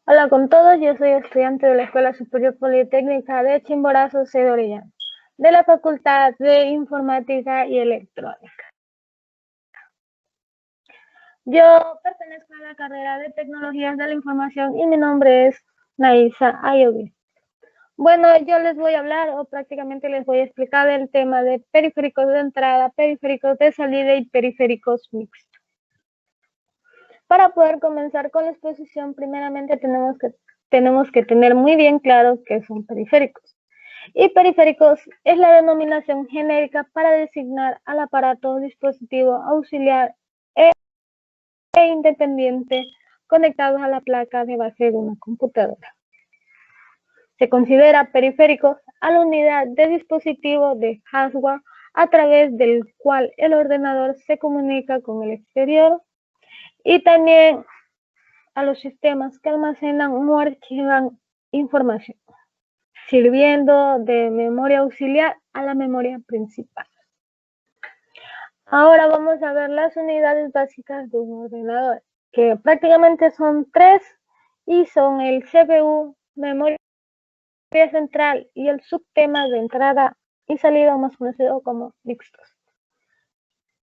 Hola con todos, yo soy estudiante de la Escuela Superior Politécnica de Chimborazo, Sede Orellana, de la Facultad de Informática y Electrónica. Yo pertenezco a la carrera de Tecnologías de la Información y mi nombre es Naisa Ayobi. Bueno, yo les voy a hablar o prácticamente les voy a explicar el tema de periféricos de entrada, periféricos de salida y periféricos mixtos. Para poder comenzar con la exposición, primeramente tenemos que tener muy bien claro qué son periféricos. Y periféricos es la denominación genérica para designar al aparato o dispositivo auxiliar e independiente conectados a la placa de base de una computadora. Se considera periférico a la unidad de dispositivo de hardware a través del cual el ordenador se comunica con el exterior y también a los sistemas que almacenan o archivan información, sirviendo de memoria auxiliar a la memoria principal. Ahora vamos a ver las unidades básicas de un ordenador, que prácticamente son tres y son el CPU, memoria central y el subtema de entrada y salida, más conocido como mixtos.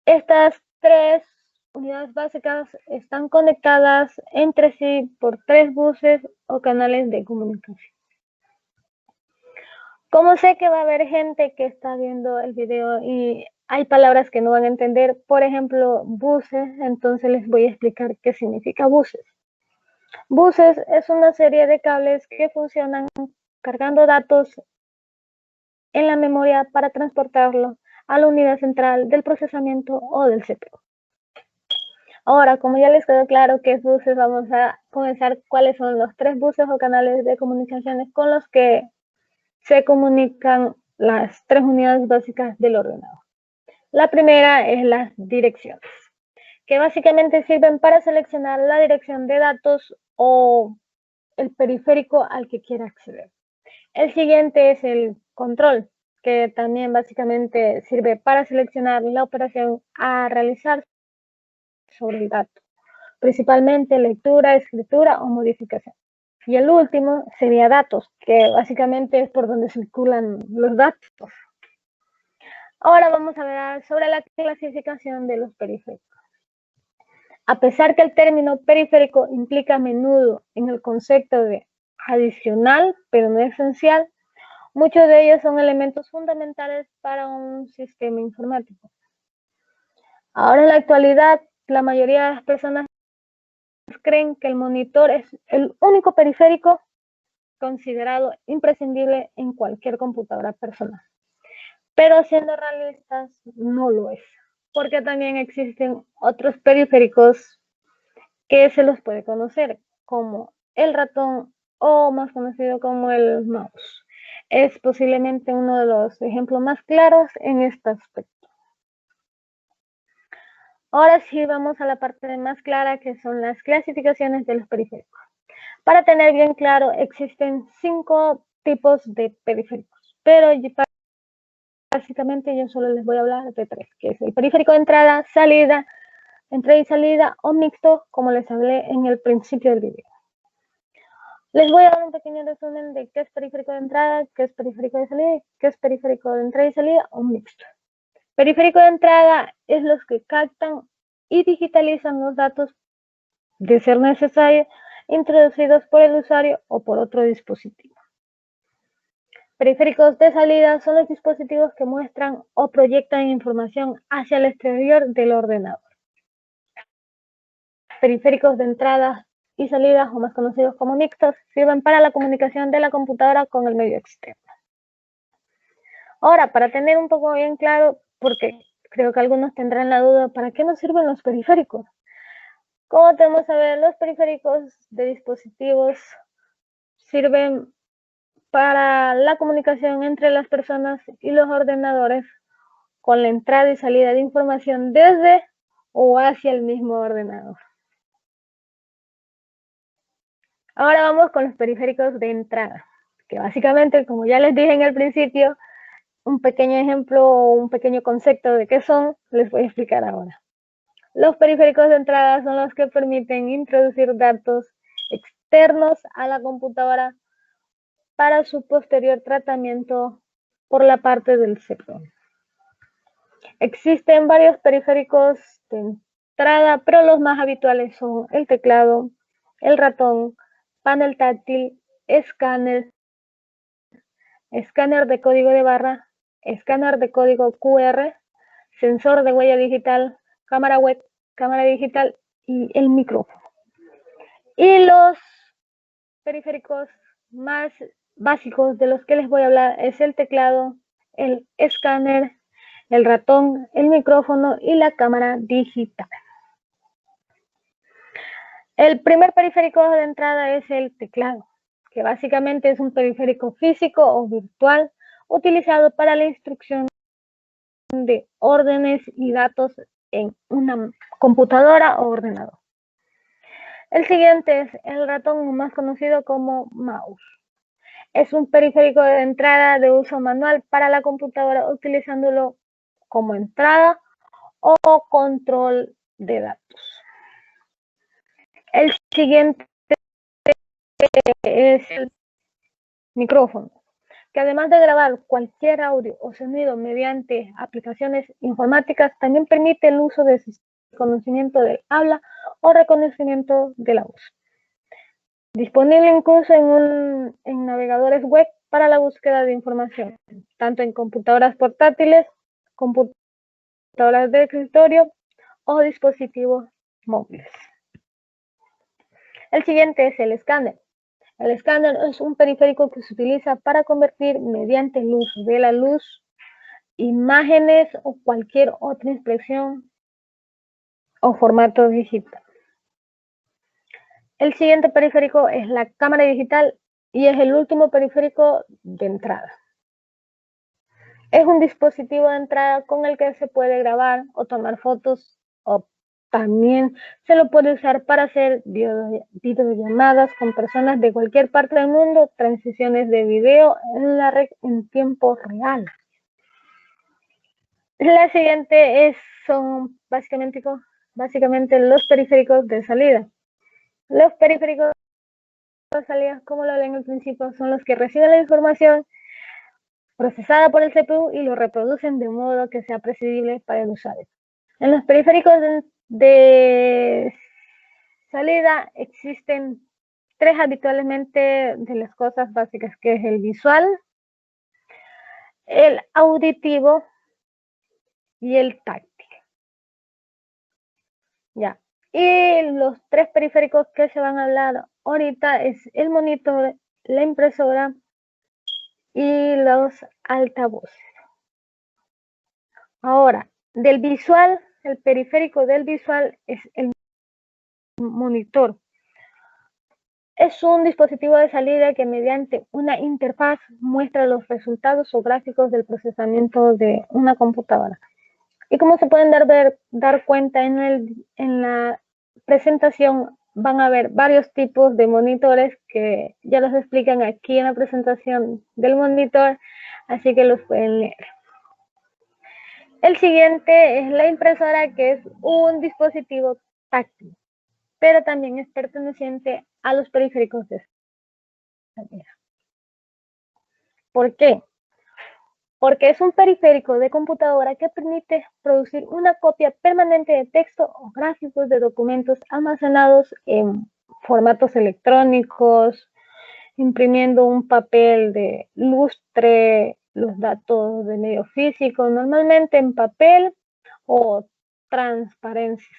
Estas tres unidades básicas están conectadas entre sí por tres buses o canales de comunicación. Como sé que va a haber gente que está viendo el video y hay palabras que no van a entender, por ejemplo, buses, entonces les voy a explicar qué significa buses. Buses es una serie de cables que funcionan cargando datos en la memoria para transportarlo a la unidad central del procesamiento o del CPU. Ahora, como ya les quedó claro qué es buses, vamos a comenzar cuáles son los tres buses o canales de comunicaciones con los que se comunican las tres unidades básicas del ordenador. La primera es las direcciones, que básicamente sirven para seleccionar la dirección de datos o el periférico al que quiera acceder. El siguiente es el control, que también básicamente sirve para seleccionar la operación a realizar sobre el dato, principalmente lectura, escritura o modificación. Y el último sería datos, que básicamente es por donde circulan los datos. Ahora vamos a ver sobre la clasificación de los periféricos. A pesar que el término periférico implica a menudo en el concepto de adicional, pero no esencial, muchos de ellos son elementos fundamentales para un sistema informático. Ahora en la actualidad, la mayoría de las personas creen que el monitor es el único periférico considerado imprescindible en cualquier computadora personal. Pero siendo realistas, no lo es, porque también existen otros periféricos que se los puede conocer, como el ratón o más conocido como el mouse. Es posiblemente uno de los ejemplos más claros en este aspecto. Ahora sí vamos a la parte más clara, que son las clasificaciones de los periféricos. Para tener bien claro, existen 5 tipos de periféricos, pero básicamente yo solo les voy a hablar de 3, que es el periférico de entrada y salida o mixto, como les hablé en el principio del video. Les voy a dar un pequeño resumen de qué es periférico de entrada, qué es periférico de salida, qué es periférico de entrada y salida o mixto. Periférico de entrada es los que captan y digitalizan los datos, de ser necesario, introducidos por el usuario o por otro dispositivo. Periféricos de salida son los dispositivos que muestran o proyectan información hacia el exterior del ordenador. Periféricos de entrada y salida, o más conocidos como mixtos, sirven para la comunicación de la computadora con el medio externo. Ahora, para tener un poco bien claro, porque creo que algunos tendrán la duda, ¿para qué nos sirven los periféricos? Como tenemos a ver, los periféricos de dispositivos sirven para la comunicación entre las personas y los ordenadores con la entrada y salida de información desde o hacia el mismo ordenador. Ahora vamos con los periféricos de entrada, que básicamente, como ya les dije en el principio, un pequeño ejemplo o un pequeño concepto de qué son, les voy a explicar ahora. Los periféricos de entrada son los que permiten introducir datos externos a la computadora para su posterior tratamiento por la parte del CPU. Existen varios periféricos de entrada, pero los más habituales son el teclado, el ratón, panel táctil, escáner, escáner de código de barra, escáner de código QR, sensor de huella digital, cámara web, cámara digital y el micrófono. Y los periféricos más básicos de los que les voy a hablar es el teclado, el escáner, el ratón, el micrófono y la cámara digital. El primer periférico de entrada es el teclado, que básicamente es un periférico físico o virtual utilizado para la instrucción de órdenes y datos en una computadora o ordenador. El siguiente es el ratón, más conocido como mouse. Es un periférico de entrada de uso manual para la computadora, utilizándolo como entrada o control de datos. El siguiente es el micrófono, que además de grabar cualquier audio o sonido mediante aplicaciones informáticas, también permite el uso de conocimiento del habla o reconocimiento de la voz. Disponible incluso en navegadores web para la búsqueda de información, tanto en computadoras portátiles, computadoras de escritorio o dispositivos móviles. El siguiente es el escáner. El escáner es un periférico que se utiliza para convertir mediante el uso de la luz imágenes o cualquier otra impresión o formato digital. El siguiente periférico es la cámara digital y es el último periférico de entrada. Es un dispositivo de entrada con el que se puede grabar o tomar fotos, o también se lo puede usar para hacer videollamadas con personas de cualquier parte del mundo, transiciones de video en la red en tiempo real. La siguiente son básicamente los periféricos de salida. Los periféricos de salida, como lo leen al principio, son los que reciben la información procesada por el CPU y lo reproducen de modo que sea previsible para el usuario. En los periféricos de salida existen tres habitualmente de las cosas básicas, que es el visual, el auditivo y el táctil. Ya. Y los tres periféricos que se van a hablar ahorita es el monitor, la impresora y los altavoces. Ahora, del visual, el periférico del visual es el monitor. Es un dispositivo de salida que mediante una interfaz muestra los resultados o gráficos del procesamiento de una computadora. Y como se pueden dar cuenta en la presentación, van a haber varios tipos de monitores que ya los explican aquí en la presentación del monitor, así que los pueden leer. El siguiente es la impresora, que es un dispositivo táctil, pero también es perteneciente a los periféricos de salida. ¿Por qué? Porque es un periférico de computadora que permite producir una copia permanente de texto o gráficos de documentos almacenados en formatos electrónicos, imprimiendo un papel de lustre, los datos de medio físico, normalmente en papel o transparencia,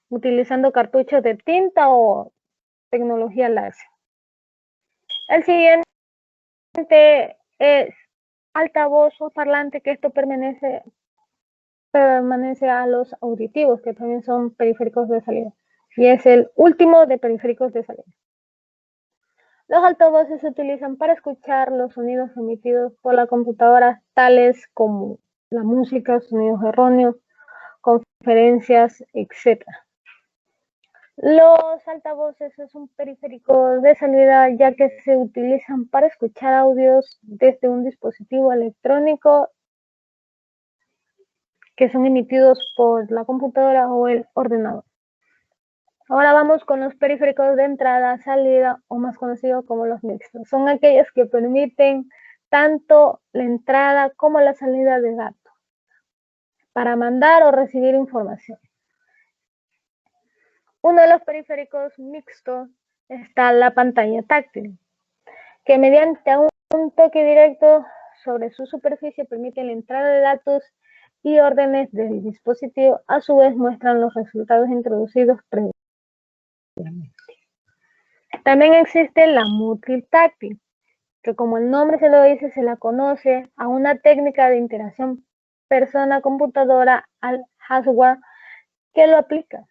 utilizando cartuchos de tinta o tecnología láser. El siguiente es altavoz o parlante, que esto permanece a los auditivos, que también son periféricos de salida, y es el último de periféricos de salida. Los altavoces se utilizan para escuchar los sonidos emitidos por la computadora, tales como la música, sonidos erróneos, conferencias, etc. Los altavoces es un periférico de salida, ya que se utilizan para escuchar audios desde un dispositivo electrónico que son emitidos por la computadora o el ordenador. Ahora vamos con los periféricos de entrada, salida o más conocidos como los mixtos. Son aquellos que permiten tanto la entrada como la salida de datos para mandar o recibir información. Uno de los periféricos mixtos está la pantalla táctil, que mediante un toque directo sobre su superficie permite la entrada de datos y órdenes del dispositivo. A su vez muestran los resultados introducidos previamente. También existe la multitáctil, que como el nombre se lo dice, se la conoce a una técnica de interacción persona-computadora al hardware que lo aplica.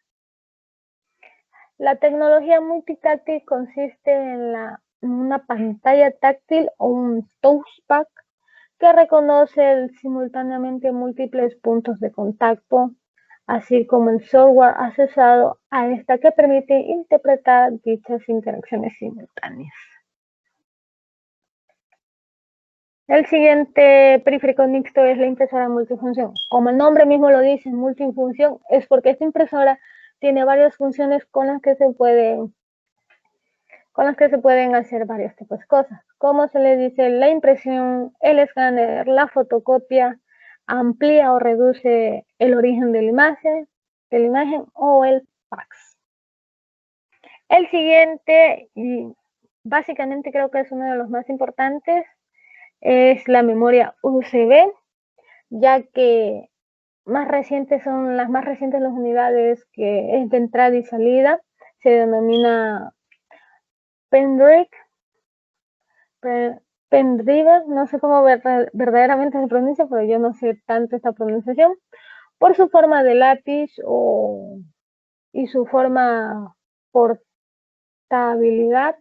La tecnología multitáctil consiste en una pantalla táctil o un touchpad que reconoce simultáneamente múltiples puntos de contacto, así como el software asociado a esta que permite interpretar dichas interacciones simultáneas. El siguiente periférico mixto es la impresora multifunción. Como el nombre mismo lo dice, multifunción, es porque esta impresora tiene varias funciones con las que se pueden hacer varios tipos de cosas. Como se le dice, la impresión, el escáner, la fotocopia, amplía o reduce el origen de la imagen o el fax. El siguiente, y básicamente creo que es uno de los más importantes, es la memoria USB, ya que las más recientes las unidades que es de entrada y salida, se denomina pendrive, no sé cómo verdaderamente se pronuncia, pero yo no sé tanto esta pronunciación, por su forma de lápiz y su forma portabilidad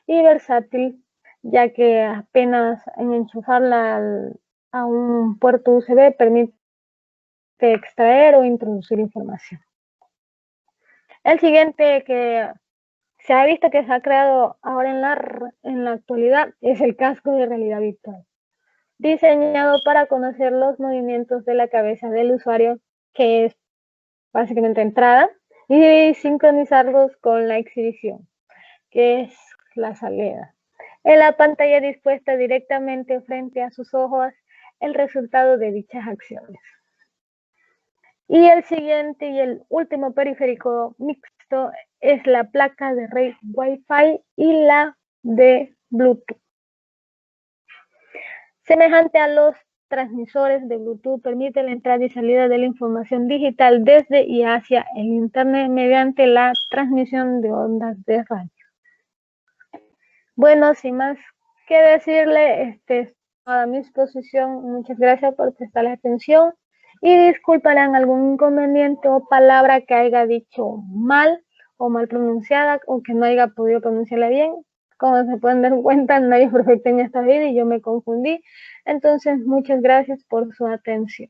y versátil, ya que apenas en enchufarla a un puerto USB permite extraer o introducir información. El siguiente que se ha visto que se ha creado ahora en la actualidad es el casco de realidad virtual, diseñado para conocer los movimientos de la cabeza del usuario, que es básicamente entrada, y sincronizarlos con la exhibición, que es la salida. En la pantalla dispuesta directamente frente a sus ojos el resultado de dichas acciones. Y el siguiente y el último periférico mixto es la placa de red Wi-Fi y la de Bluetooth. Semejante a los transmisores de Bluetooth, permite la entrada y salida de la información digital desde y hacia el Internet mediante la transmisión de ondas de radio. Bueno, sin más que decirle, a mi disposición. Muchas gracias por prestarle atención y disculparán algún inconveniente o palabra que haya dicho mal o mal pronunciada o que no haya podido pronunciarla bien. Como se pueden dar cuenta, nadie es perfecto en esta vida y yo me confundí. Entonces, muchas gracias por su atención.